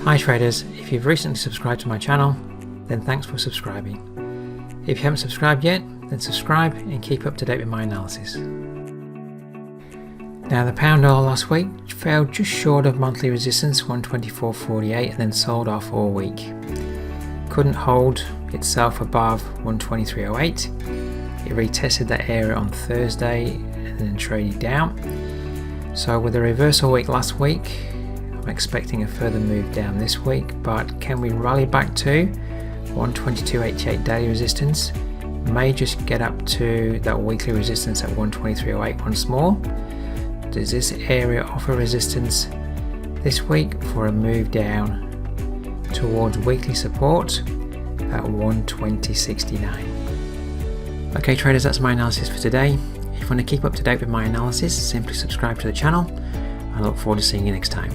Hi traders, if you've recently subscribed to my channel, then thanks for subscribing. If you haven't subscribed yet, then subscribe and keep up to date with my analysis. Now the pound dollar last week fell just short of monthly resistance 124.48 and then sold off all week. Couldn't hold itself above 123.08. It retested that area on Thursday and then traded down. So with a reversal week last week, I'm expecting a further move down this week, but can we rally back to 122.88 daily resistance? May just get up to that weekly resistance at 123.08 once more. Does this area offer resistance this week for a move down towards weekly support at 120.69? Okay traders, that's my analysis for today. If you want to keep up to date with my analysis, simply subscribe to the channel. I look forward to seeing you next time.